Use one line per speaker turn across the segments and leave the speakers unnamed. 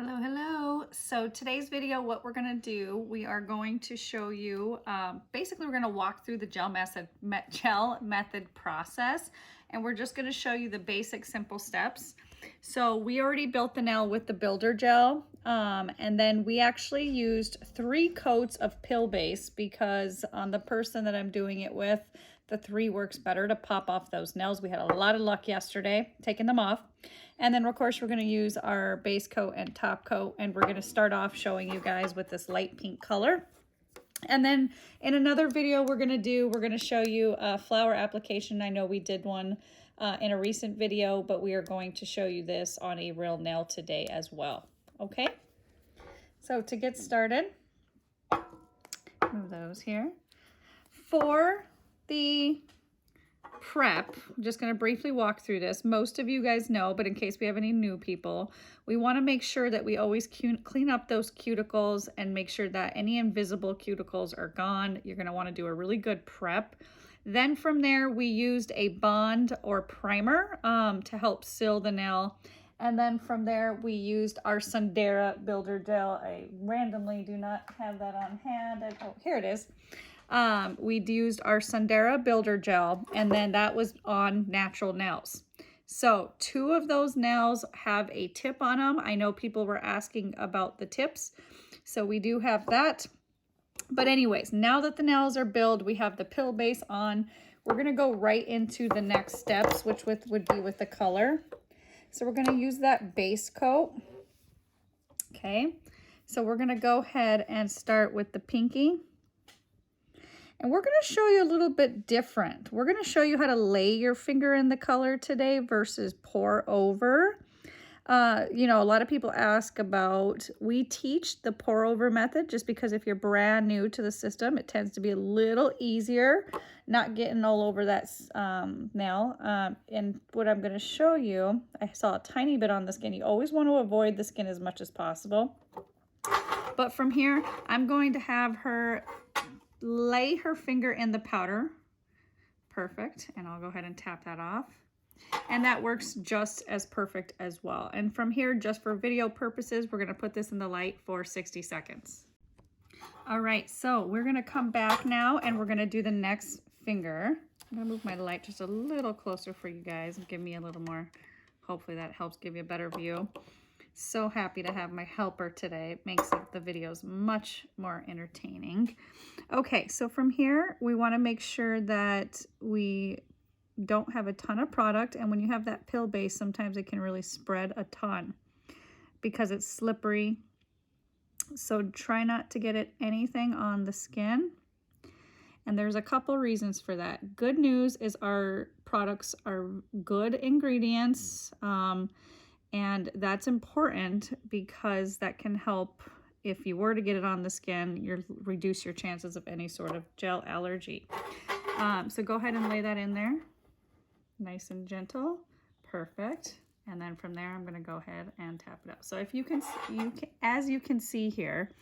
Hello, hello. So today's video, what we're gonna do, we are going to show you, basically we're gonna walk through the gel method process, and we're just gonna show you the basic simple steps. So we already built the nail with the builder gel, and then we actually used 3 coats of pill base because on the person that I'm doing it with, the 3 works better to pop off those nails. We had a lot of luck yesterday taking them off. And then of course we're going to use our base coat and top coat, and we're going to start off showing you guys with this light pink color. And then in another video we're going to show you a flower application. I know we did one in a recent video, but we are going to show you this on a real nail today as well. Okay, so to get started, move those here. For the prep, I'm just going to briefly walk through this. Most of you guys know, but in case we have any new people, we want to make sure that we always clean up those cuticles and make sure that any invisible cuticles are gone. You're going to want to do a really good prep. Then from there, we used a bond or primer to help seal the nail. And then from there, we used our Sundera Builder Gel. I randomly do not have that on hand. Oh, here it is. We used our Sundera Builder Gel, and then that was on natural nails. So 2 of those nails have a tip on them. I know people were asking about the tips, so we do have that. But anyways, now that the nails are built, we have the pill base on. We're going to go right into the next steps, which would be with the color. So we're going to use that base coat. Okay, so we're going to go ahead and start with the pinky. And we're going to show you a little bit different. We're going to show you how to lay your finger in the color today versus pour over. You know, a lot of people ask about, we teach the pour over method just because if you're brand new to the system, it tends to be a little easier, not getting all over that nail. And what I'm going to show you, I saw a tiny bit on the skin. You always want to avoid the skin as much as possible. But from here, I'm going to have her lay her finger in the powder. Perfect. And I'll go ahead and tap that off. And that works just as perfect as well. And from here, just for video purposes, we're going to put this in the light for 60 seconds. All right, so we're going to come back now and we're going to do the next finger. I'm going to move my light just a little closer for you guys and give me a little more. Hopefully that helps give you a better view. So happy to have my helper today. It makes the videos much more entertaining. Okay, so from here, we want to make sure that we don't have a ton of product. And when you have that pill base, sometimes it can really spread a ton because it's slippery. So try not to get anything on the skin. And there's a couple reasons for that. Good news is our products are good ingredients. And that's important because that can help if you were to get it on the skin, you reduce your chances of any sort of gel allergy. So go ahead and lay that in there. Nice and gentle. Perfect. And then from there, I'm going to go ahead and tap it up. So if you can, as you can see here,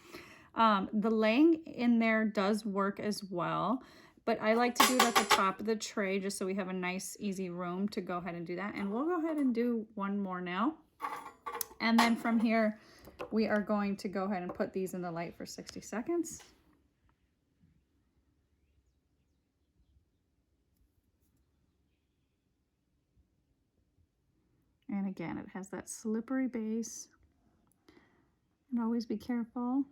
the laying in there does work as well. But I like to do it at the top of the tray just so we have a nice, easy room to go ahead and do that. And we'll go ahead and do one more now. And then from here, we are going to go ahead and put these in the light for 60 seconds. And again, it has that slippery base. And always be careful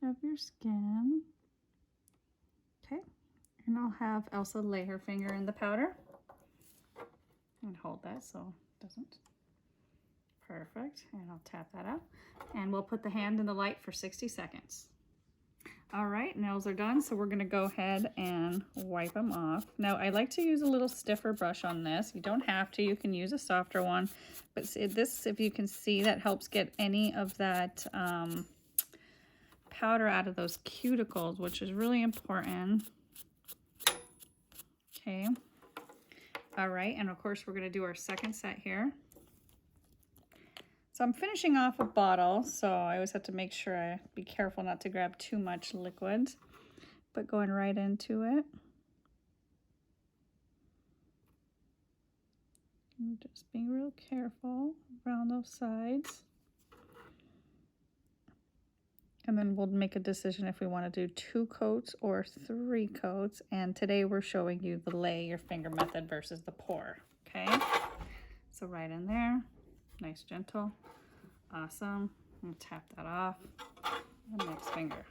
of your skin. Okay, and I'll have Elsa lay her finger in the powder and hold that so it doesn't. Perfect, and I'll tap that up. And we'll put the hand in the light for 60 seconds. All right, nails are done, so we're gonna go ahead and wipe them off. Now, I like to use a little stiffer brush on this. You don't have to, you can use a softer one. But this, if you can see, that helps get any of that powder out of those cuticles, which is really important. Okay. All right, and of course we're going to do our second set here. So I'm finishing off a bottle, so I always have to make sure I be careful not to grab too much liquid, but going right into it. Just being real careful around those sides. And then we'll make a decision if we want to do 2 coats or 3 coats. And today we're showing you the lay your finger method versus the pour, okay? So right in there, nice gentle, awesome. I'm gonna tap that off, the next finger.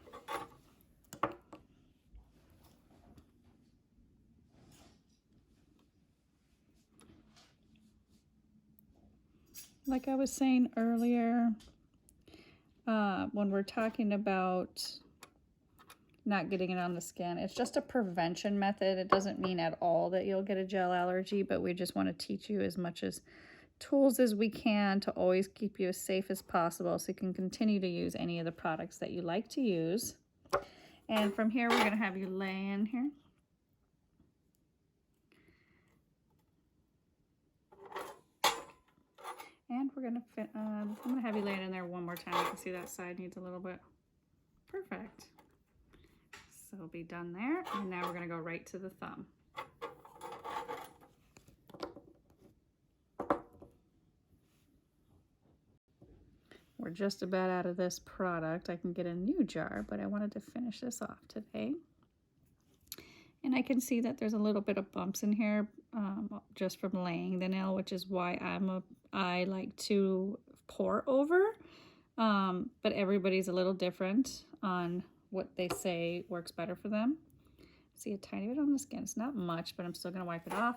Like I was saying earlier, when we're talking about not getting it on the skin, it's just a prevention method. It doesn't mean at all that you'll get a gel allergy, but we just want to teach you as much as tools as we can to always keep you as safe as possible so you can continue to use any of the products that you like to use. And from here, we're going to have you lay in here. And we're going to I'm going to have you lay it in there one more time. You can see that side needs a little bit. Perfect. So we'll be done there. And now we're going to go right to the thumb. We're just about out of this product. I can get a new jar, but I wanted to finish this off today. And I can see that there's a little bit of bumps in here just from laying the nail, which is why I like to pour over. But everybody's a little different on what they say works better for them. See a tiny bit on the skin. It's not much, but I'm still going to wipe it off.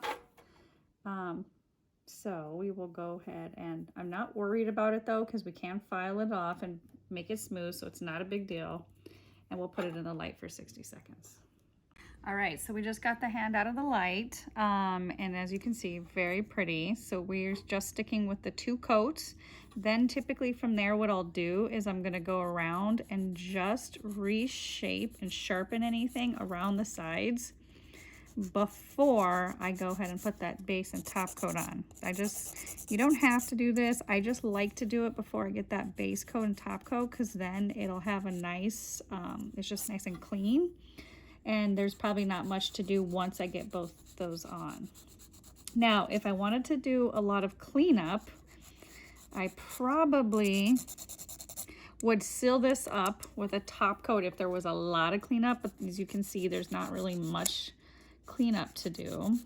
So we will go ahead and I'm not worried about it though, because we can file it off and make it smooth, so it's not a big deal. And we'll put it in the light for 60 seconds. All right, so we just got the hand out of the light, and as you can see, very pretty. So we're just sticking with the 2 coats. Then typically from there, what I'll do is I'm gonna go around and just reshape and sharpen anything around the sides before I go ahead and put that base and top coat on. You don't have to do this. I just like to do it before I get that base coat and top coat, because then it'll have a nice, it's just nice and clean. And there's probably not much to do once I get both those on. Now, if I wanted to do a lot of cleanup, I probably would seal this up with a top coat if there was a lot of cleanup, but as you can see, there's not really much cleanup to do.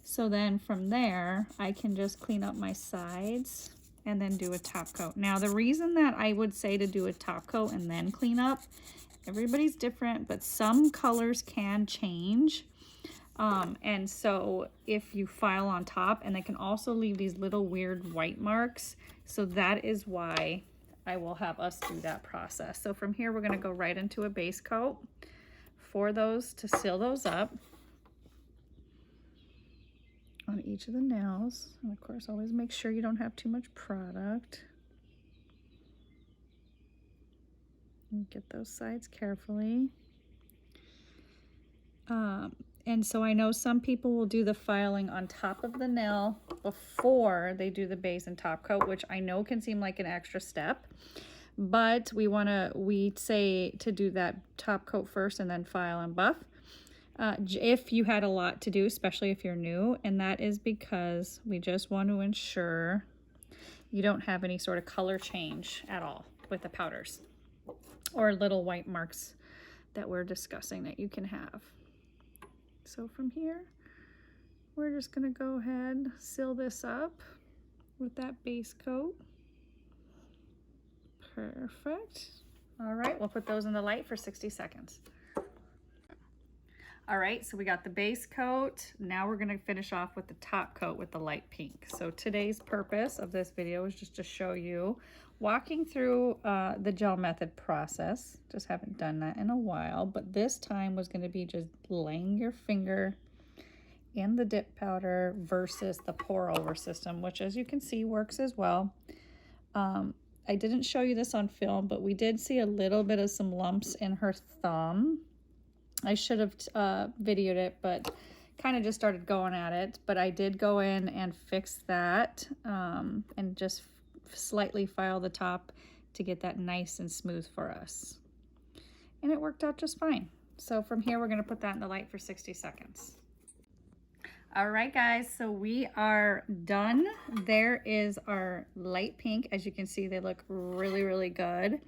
So then from there, I can just clean up my sides and then do a top coat. Now, the reason that I would say to do a top coat and then clean up, everybody's different, but some colors can change. And so if you file on top, and they can also leave these little weird white marks. So that is why I will have us do that process. So from here, we're gonna go right into a base coat for those to seal those up on each of the nails. And of course, always make sure you don't have too much product. And get those sides carefully. And so I know some people will do the filing on top of the nail before they do the base and top coat, which I know can seem like an extra step, but we say to do that top coat first and then file and buff. If you had a lot to do, especially if you're new, and that is because we just want to ensure you don't have any sort of color change at all with the powders or little white marks that we're discussing that you can have. So from here, we're just gonna go ahead, seal this up with that base coat. Perfect. All right, we'll put those in the light for 60 seconds. All right, so we got the base coat. Now we're gonna finish off with the top coat with the light pink. So today's purpose of this video is just to show you walking through the gel method process. Just haven't done that in a while, but this time was gonna be just laying your finger in the dip powder versus the pour over system, which as you can see works as well. I didn't show you this on film, but we did see a little bit of some lumps in her thumb. I should have videoed it, but kind of just started going at it. But I did go in and fix that and just slightly file the top to get that nice and smooth for us. And it worked out just fine. So from here, we're going to put that in the light for 60 seconds. All right, guys, so we are done. There is our light pink. As you can see, they look really, really good.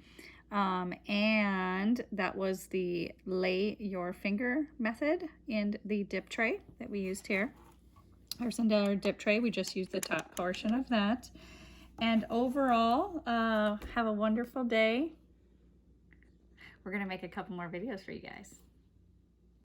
And that was the lay your finger method in the dip tray that we used here. Here's our dip tray. We just used the top portion of that. And overall, have a wonderful day. We're gonna make a couple more videos for you guys.